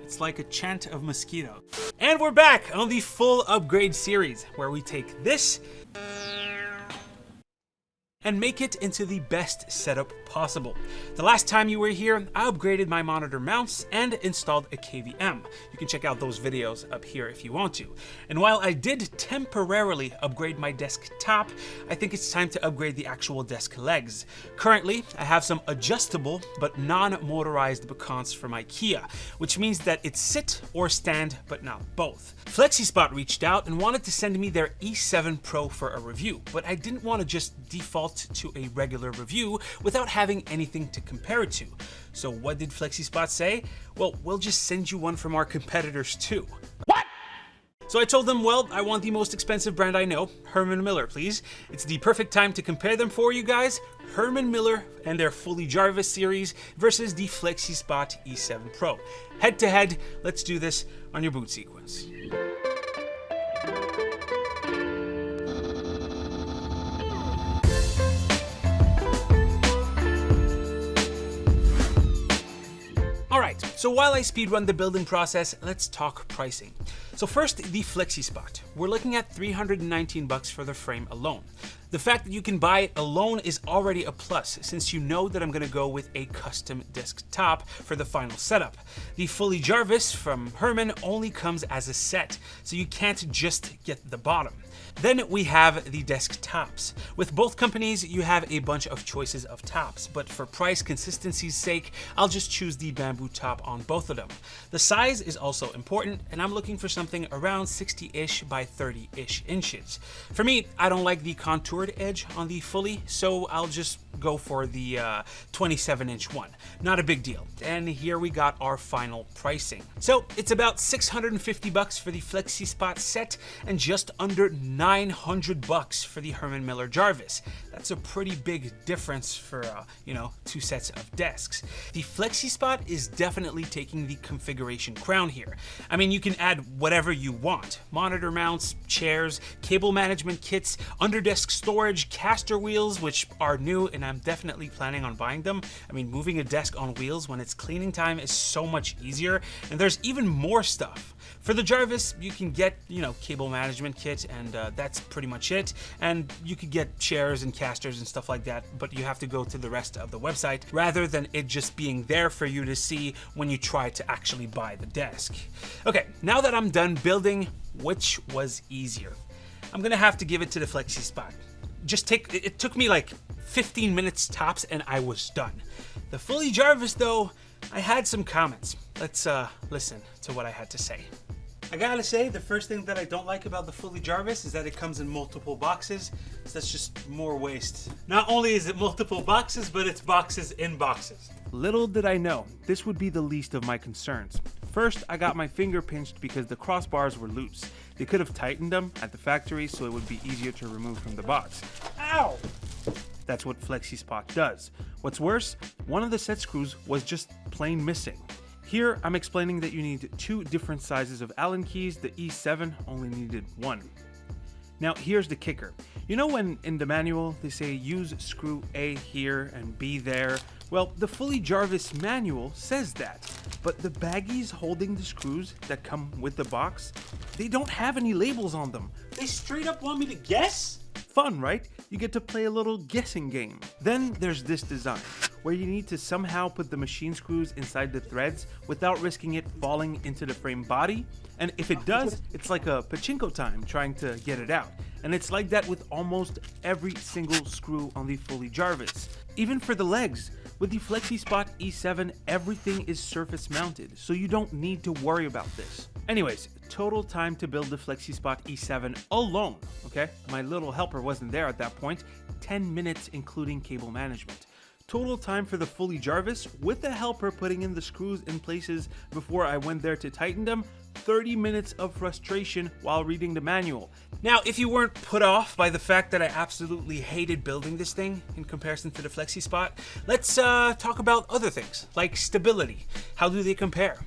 It's like a chant of mosquito. And we're back on the full upgrade series, where we take this and make it into the best setup possible. The last time you were here, I upgraded my monitor mounts and installed a KVM. You can check out those videos up here if you want to. And while I did temporarily upgrade my desktop, I think it's time to upgrade the actual desk legs. Currently, I have some adjustable but non-motorized becons from IKEA, which means that it's sit or stand, but not both. Flexispot reached out and wanted to send me their E7 Pro for a review, but I didn't want to just default to a regular review without having anything to compare it to. So what did Flexispot say? Well, we'll just send you one from our competitors too. What? So I told them, well, I want the most expensive brand I know, Herman Miller, please. It's the perfect time to compare them for you guys. Herman Miller and their Fully Jarvis series versus the Flexispot E7 Pro. Head to head, let's do this on your boot sequence. Alright, so while I speedrun the building process, let's talk pricing. So first, the Flexispot. We're looking at $319 for the frame alone. The fact that you can buy it alone is already a plus, since you know that I'm going to go with a custom desktop for the final setup. The Fully Jarvis from Herman only comes as a set, so you can't just get the bottom. Then we have the desktops. With both companies, you have a bunch of choices of tops, but for price consistency's sake, I'll just choose the bamboo top on both of them. The size is also important, and I'm looking for something around 60-ish by 30-ish inches. For me, I don't like the contoured edge on the Fully, so I'll just go for the 27-inch one. Not a big deal. And here we got our final pricing. So it's about $650 for the Flexispot set and just under $900 for the Herman Miller Jarvis. That's a pretty big difference for, two sets of desks. The Flexispot is definitely taking the configuration crown here. I mean, you can add whatever you want. Monitor mounts, chairs, cable management kits, under-desk storage, caster wheels, which are new and I'm definitely planning on buying them. I mean, moving a desk on wheels when it's cleaning time is so much easier, and there's even more stuff. For the Jarvis, you can get, cable management kit, and that's pretty much it. And you could get chairs and casters and stuff like that, but you have to go to the rest of the website rather than it just being there for you to see when you try to actually buy the desk. Okay, now that I'm done building, which was easier? I'm gonna have to give it to the Flexispot. It took me like 15 minutes tops and I was done. The Fully Jarvis though, I had some comments. Let's listen to what I had to say. I gotta say, the first thing that I don't like about the Fully Jarvis is that it comes in multiple boxes, so that's just more waste. Not only is it multiple boxes, but it's boxes in boxes. Little did I know, this would be the least of my concerns. First, I got my finger pinched because the crossbars were loose. They could have tightened them at the factory so it would be easier to remove from the box. Ow! That's what Flexispot does. What's worse, one of the set screws was just plain missing. Here, I'm explaining that you need 2 different sizes of Allen keys. The E7 only needed 1. Now, here's the kicker. You know when in the manual they say use screw A here and B there? Well, the Fully Jarvis manual says that, but the baggies holding the screws that come with the box, they don't have any labels on them. They straight up want me to guess? Fun, right? You get to play a little guessing game. Then there's this design, where you need to somehow put the machine screws inside the threads without risking it falling into the frame body. And if it does, it's like a pachinko time trying to get it out. And it's like that with almost every single screw on the Fully Jarvis. Even for the legs, with the Flexispot E7, everything is surface mounted, so you don't need to worry about this. Anyways, total time to build the Flexispot E7 alone, okay? My little helper wasn't there at that point, 10 minutes including cable management. Total time for the Fully Jarvis, with the helper putting in the screws in places before I went there to tighten them, 30 minutes of frustration while reading the manual. Now, if you weren't put off by the fact that I absolutely hated building this thing in comparison to the Flexispot, let's talk about other things, like stability. How do they compare?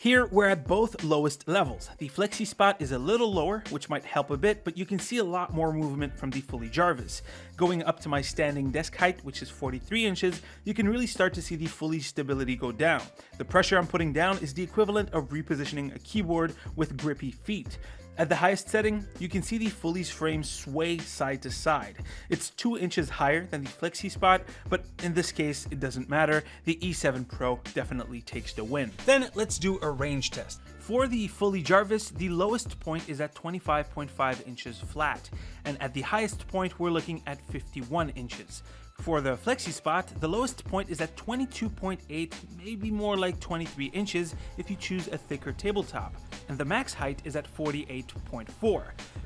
Here we're at both lowest levels. The Flexispot is a little lower, which might help a bit, but you can see a lot more movement from the Fully Jarvis. Going up to my standing desk height, which is 43 inches, you can really start to see the Fully stability go down. The pressure I'm putting down is the equivalent of repositioning a keyboard with grippy feet. At the highest setting, you can see the Fully's frame sway side to side. It's 2 inches higher than the Flexispot, but in this case, it doesn't matter. The E7 Pro definitely takes the win. Then let's do a range test. For the Fully Jarvis, the lowest point is at 25.5 inches flat, and at the highest point, we're looking at 51 inches. For the Flexispot, the lowest point is at 22.8, maybe more like 23 inches if you choose a thicker tabletop, and the max height is at 48.4.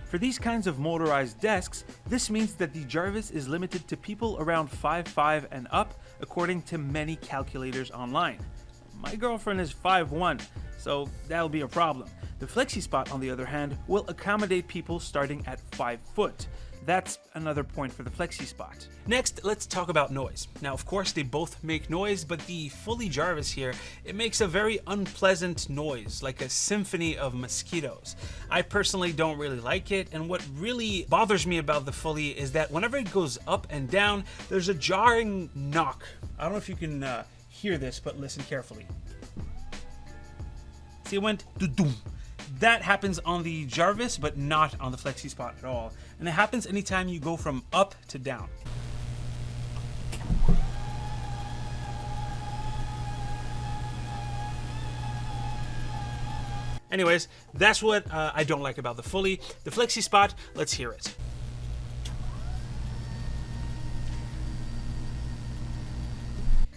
For these kinds of motorized desks, this means that the Jarvis is limited to people around 5'5" and up, according to many calculators online. My girlfriend is 5'1", so that'll be a problem. The Flexispot, on the other hand, will accommodate people starting at 5 foot. That's another point for the Flexispot. Next, let's talk about noise. Now, of course, they both make noise, but the Fully Jarvis here, it makes a very unpleasant noise, like a symphony of mosquitoes. I personally don't really like it, and what really bothers me about the Fully is that whenever it goes up and down, there's a jarring knock. I don't know if you can hear this, but listen carefully. See, it went doo-doom. That happens on the Jarvis, but not on the Flexispot at all. And it happens anytime you go from up to down. Anyways, that's what I don't like about the Fully. The Flexispot, let's hear it.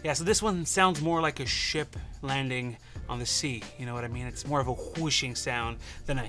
Yeah, so this one sounds more like a ship landing on the sea, you know what I mean? It's more of a whooshing sound than a...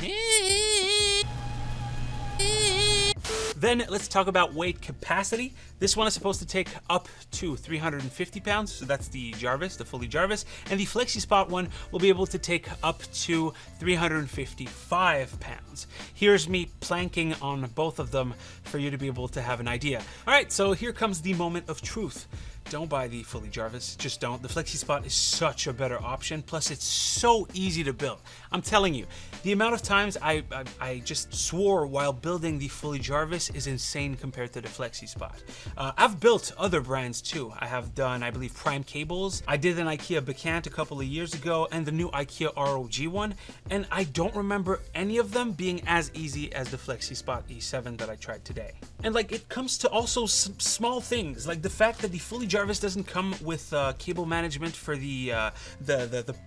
Then let's talk about weight capacity. This one is supposed to take up to 350 pounds, so that's the Jarvis, the Fully Jarvis, and the Flexispot one will be able to take up to 355 pounds. Here's me planking on both of them for you to be able to have an idea. All right, so here comes the moment of truth. Don't buy the Fully Jarvis, just don't. The Flexispot is such a better option, plus it's so easy to build. I'm telling you, the amount of times I just swore while building the Fully Jarvis is insane compared to the Flexispot. I've built other brands too. I have done, I believe, Prime Cables. I did an IKEA Bacant a couple of years ago and the new IKEA ROG one, and I don't remember any of them being as easy as the Flexispot E7 that I tried today. And like, it comes to also some small things, like the fact that the Fully Jarvis doesn't come with cable management for the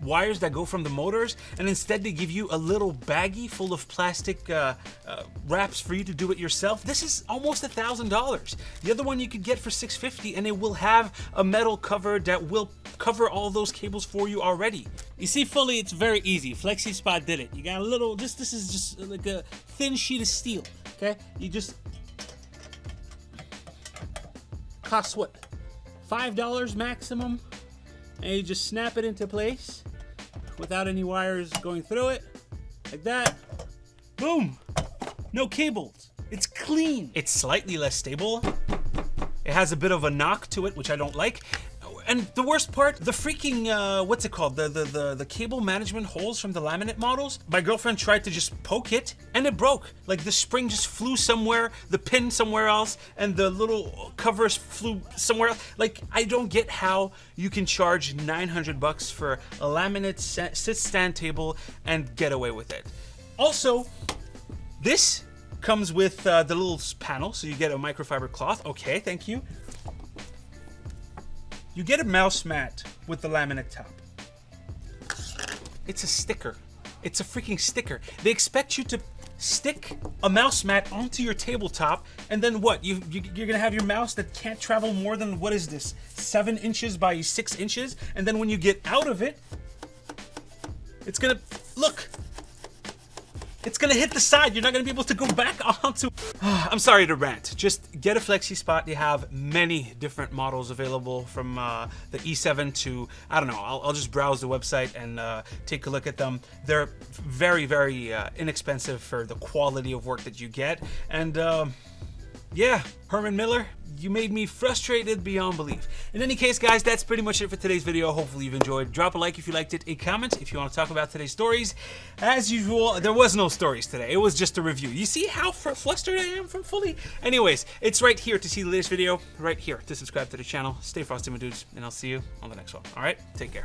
wires that go from the motors, and instead they give you a little baggie full of plastic wraps for you to do it yourself. This is almost $1,000. The other one you could get for $650, and it will have a metal cover that will cover all those cables for you already. You see, Fully, it's very easy. Flexispot did it. You got a little, this is just like a thin sheet of steel, okay? You just, costs what? $5 maximum, and you just snap it into place without any wires going through it, like that. Boom! No cables. It's clean. It's slightly less stable. It has a bit of a knock to it, which I don't like. And the worst part, the freaking, what's it called? The cable management holes from the laminate models. My girlfriend tried to just poke it and it broke. Like the spring just flew somewhere, the pin somewhere else, and the little covers flew somewhere else. Like, I don't get how you can charge $900 for a laminate sit stand table and get away with it. Also, this comes with the little panel, so you get a microfiber cloth. Okay, thank you. You get a mouse mat with the laminate top. It's a sticker. It's a freaking sticker. They expect you to stick a mouse mat onto your tabletop, and then what? You're gonna have your mouse that can't travel more than, what is this, 7 inches by 6 inches, and then when you get out of it, it's gonna, look, it's gonna hit the side. You're not gonna be able to go back onto. I'm sorry to rant. Just get a Flexispot. They have many different models available from the E7 to, I don't know, I'll just browse the website and take a look at them. They're very, very inexpensive for the quality of work that you get. And Yeah, Herman Miller, you made me frustrated beyond belief. In any case, guys, that's pretty much it for today's video. Hopefully you've enjoyed. Drop a like if you liked it, a comment if you want to talk about today's stories. As usual, there was no stories today. It was just a review. You see how flustered I am from Fully? Anyways, it's right here to see the latest video, right here to subscribe to the channel. Stay frosty, my dudes, and I'll see you on the next one. All right, take care.